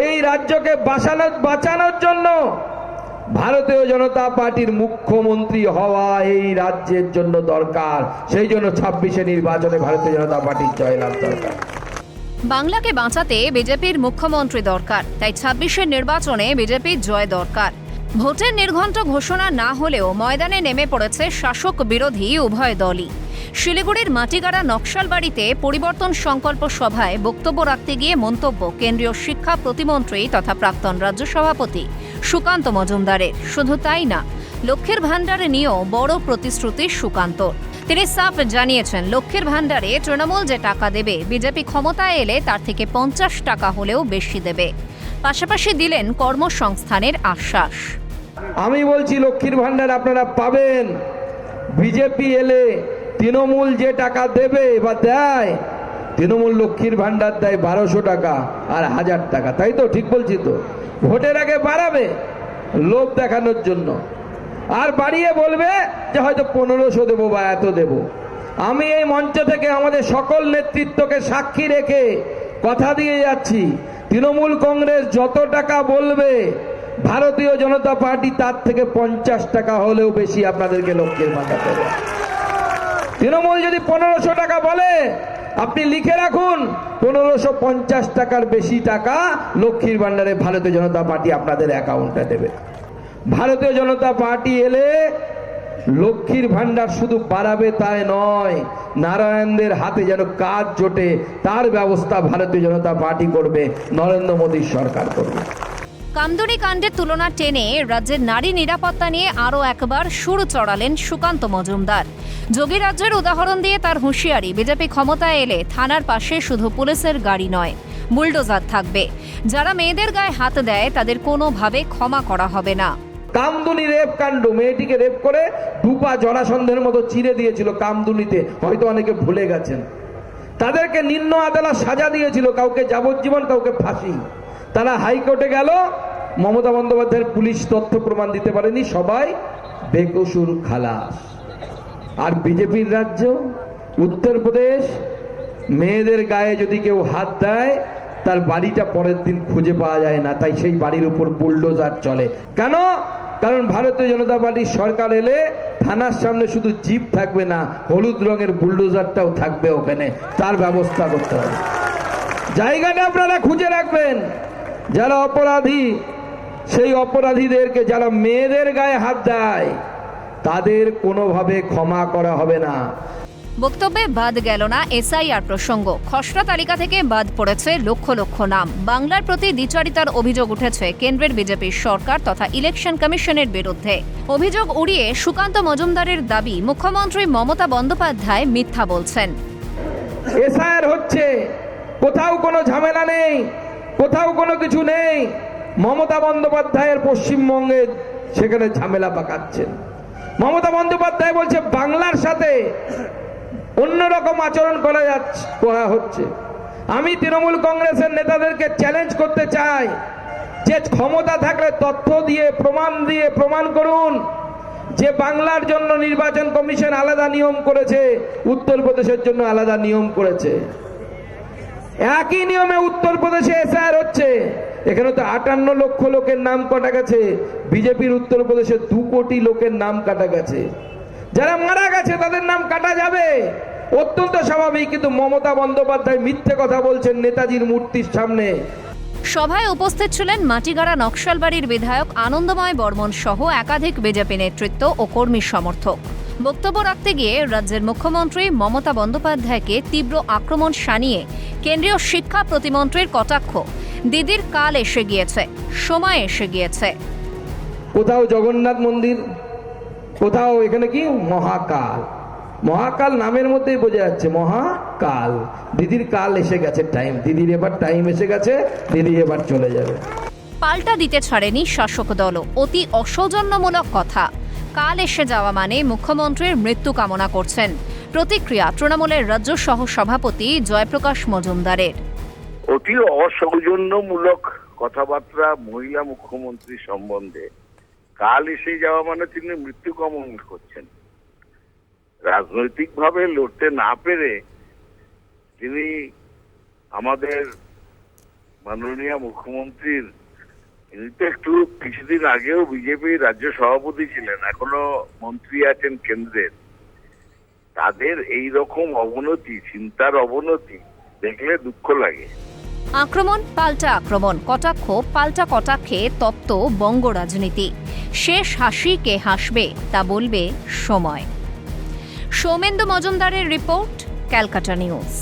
এই রাজ্যকে বাঁচানোর জন্য ভারতীয় জনতা পার্টির মুখ্যমন্ত্রী হওয়া এই রাজ্যের জন্য দরকার। সেই জন্য 26শে নির্বাচনে ভারতীয় জনতা পার্টির জয়লাভ দরকার। বাংলাকে বাঁচাতে বিজেপির মুখ্যমন্ত্রী দরকার, তাই 26শে নির্বাচনে বিজেপির জয় দরকার। ভোটের নির্ঘণ্ট ঘোষণা না হলেও ময়দানে নেমে পড়েছে শাসক বিরোধী উভয় দলই। শিলিগুড়ির মাটিগাড়া নকশালবাড়িতে পরিবর্তন সংকল্প সভায় বক্তব্য রাখতে গিয়ে মন্তব্য কেন্দ্রীয় শিক্ষা প্রতিমন্ত্রী তথা প্রাক্তন রাজ্য সভাপতি সুকান্ত মজুমদারের। শুধু তাই না, লক্ষ্মীর ভাণ্ডারে নিয়েও বড় প্রতিশ্রুতি সুকান্তর। তিনি সাফ জানিয়েছেন, লক্ষ্মীর ভাণ্ডারে তৃণমূল যে টাকা দেবে, বিজেপি ক্ষমতায় এলে তার থেকে 50 টাকা হলেও বেশি দেবে। পাশাপাশি দিলেন কর্মসংস্থানের আশ্বাস। আমি বলছি, লক্ষ্মীর ভাণ্ডার আপনারা পাবেন। বিজেপি এলে তৃণমূল যে টাকা দেবে বা দেয়, তৃণমূল লক্ষ্মীর ভাণ্ডার দেয় 1200 টাকা আর 1000 টাকা, তাই তো? ঠিক বলছি তো? ভোটের আগে বাড়াবে লোভ দেখানোর জন্য, আর বাড়িয়ে বলবে যে হয়তো 1500 দেবো বা এত দেবো। আমি এই মঞ্চ থেকে আমাদের সকল নেতৃত্বকে সাক্ষী রেখে কথা দিয়ে যাচ্ছি, তৃণমূল কংগ্রেস যত টাকা বলবে, ভারতীয় জনতা পার্টি তার থেকে 50 টাকা হলেও বেশি আপনাদেরকে লক্ষ্মীর ভাণ্ডার দেবে। তৃণমূল যদি 1500 টাকা বলে, আপনি লিখে রাখুন 1550 টাকার বেশি টাকা লক্ষ্মীর ভাণ্ডারে ভারতীয় জনতা পার্টি আপনাদের অ্যাকাউন্টে দেবে। ভারতীয় জনতা পার্টি এলে লক্ষ্মীর ভাণ্ডার শুধু বাড়াবে তাই নয়, নারায়ণদের হাতে যেন কাজ জোটে তার ব্যবস্থা ভারতীয় জনতা পার্টি করবে, নরেন্দ্র মোদীর সরকার করবে। কামদুনি কাণ্ডের তুলনা টেনে রাজ্যের নারী নিরাপত্তা নিয়ে আরও একবার সুর চড়ালেন সুকান্ত মজুমদার। যোগী রাজ্যের উদাহরণ দিয়ে তার হুঁশিয়ারি, বিজেপি ক্ষমতায় এলে থানার পাশে শুধু পুলিশের গাড়ি নয়, বুলডোজার থাকবে। যারা মেয়েদের গায়ে হাত দেয় তাদের কোনোভাবে ক্ষমা করা হবে না। কামদুনি রেপ কাণ্ড, মেয়েটিকে রেপ করে দুপা জরাসন্ধের মতো চিরে দিয়েছিল কামদুনিতে, হয়তো অনেকে ভুলে গেছেন। তাদেরকে নিম্ন আদালত সাজা দিয়েছিল, কাউকে যাবজ্জীবন, কাউকে ফাঁসি। তারা হাইকোর্টে গেল, মমতা বন্দ্যোপাধ্যায়ের পুলিশ তথ্য প্রমাণ দিতে পারেনি, সবাই বেকসুর খালাস। আর বিজেপির রাজ্য উত্তরপ্রদেশ, মেয়েদের গায়ে যদি কেউ হাত দেয় তার বাড়িটা পরের দিন খুঁজে পাওয়া যায় না, তাই সেই বাড়ির উপর বুলডোজার চলে। কেন? কারণ ভারতীয় জনতা পার্টির সরকার এলে থানার সামনে শুধু জিপ থাকবে না, হলুদ রঙের বুলডোজারটাও থাকবে ওখানে, তার ব্যবস্থা করতে হবে। জায়গাটা আপনারা খুঁজে রাখবেন। যারা অপরাধী, সেই অপরাধীদেরকে, যারা মেয়েদের গায়ে হাত দেয়, তাদের কোনোভাবে ক্ষমা করা হবে না। বক্তব্যে বাদ গেল না এসআইআর প্রসঙ্গ। খসড়া তালিকা থেকে বাদ পড়েছে লক্ষ লক্ষ নাম। বাংলার প্রতি দ্বিচারিতার অভিযোগ উঠেছে কেন্দ্রের বিজেপির সরকার তথা ইলেকশন কমিশনের বিরুদ্ধে। অভিযোগ উড়িয়ে সুকান্ত মজুমদারের দাবি, মুখ্যমন্ত্রী মমতা বন্দ্যোপাধ্যায় মিথ্যা বলছেন। এসআইআর হচ্ছে, কোথাও কোনো ঝামেলা নেই, কোথাও কোনো কিছু নেই। মমতা বন্দ্যোপাধ্যায়ের পশ্চিমবঙ্গে সেখানে ঝামেলা পাকাচ্ছেন। মমতা বন্দ্যোপাধ্যায় বলছে বাংলার সাথে অন্যরকম আচরণ করা হচ্ছে। আমি তৃণমূল কংগ্রেসের নেতাদেরকে চ্যালেঞ্জ করতে চাই যে ক্ষমতা থাকলে তথ্য দিয়ে প্রমাণ করুন যে বাংলার জন্য নির্বাচন কমিশন আলাদা নিয়ম করেছে, উত্তরপ্রদেশের জন্য আলাদা নিয়ম করেছে। একই নিয়মে উত্তরপ্রদেশে এসআইআর হচ্ছে। এখানে তো 58 লক্ষ লোকের নাম কাটা গেছে, বিজেপির উত্তরপ্রদেশে 2 কোটি লোকের নাম কাটা গেছে। যারা মারা গেছে তাদের নাম কাটা যাবে, অত্যন্ত স্বাভাবিক। কিন্তু মমতা বন্দ্যোপাধ্যায় মিথ্যে কথা বলছেন নেতাজির মূর্তির সামনে। সভায় উপস্থিত ছিলেন মাটিগাড়া নকশালবাড়ির বিধায়ক আনন্দময় বর্মন সহ একাধিক বিজেপি নেতৃত্ব ও কর্মী সমর্থক। বক্তব্য রাখতে গিয়ে রাজ্যের মুখ্যমন্ত্রী মমতা বন্দ্যোপাধ্যায়কে তীব্র আক্রমণ শানিয়ে কেন্দ্রীয় শিক্ষা প্রতিমন্ত্রীর কটাক্ষ, দিদির কাল এসে গিয়েছে, সময় এসে গিয়েছে। কোথাও জগন্নাথ মন্দির, কোথাও এখানে কি মহাকাল। মহাকাল নামের মধ্যেই বোঝা যাচ্ছে মহাকাল। দিদির কাল এসে গেছে, টাইম, দিদির এবার টাইম এসে গেছে, দিদি এবার চলে যাবে। পাল্টা দিতে ছাড়েনি শাসক দলও। অতি অসৌজন্যমূলক কথা। কাল এসে যাওয়া মানে মুখ্যমন্ত্রীর মৃত্যু কামনা করছেন। প্রতিক্রিয়া তৃণমূলের রাজ্য সহ সভাপতি জয়প্রকাশ মজুমদারের। অতি অসৌজন্যমূলক কথাবার্তা মহিলা মুখ্যমন্ত্রী সম্বন্ধে। কাল এসে যাওয়া মানে তিনি মৃত্যু কামনা করছেন। রাজনৈতিকভাবে লড়তে না পেরে তিনি আমাদের মাননীয় মুখ্যমন্ত্রীর, ইনি তো একটু কিছুদিন আগেও বিজেপি রাজ্য সভাপতি ছিলেন, এখনো মন্ত্রী আছেন কেন্দ্রের, তাদের এই রকম অবনতি, চিন্তার অবনতি দেখলে দুঃখ লাগে। আক্রমণ পাল্টা আক্রমণ, কটাক্ষ পাল্টা কটাক্ষে তপ্ত বঙ্গ রাজনীতি। শেষ হাসি কে হাসবে তা বলবে সময়। সৌমেন্দু মজুমদারের রিপোর্ট, ক্যালকাটা নিউজ।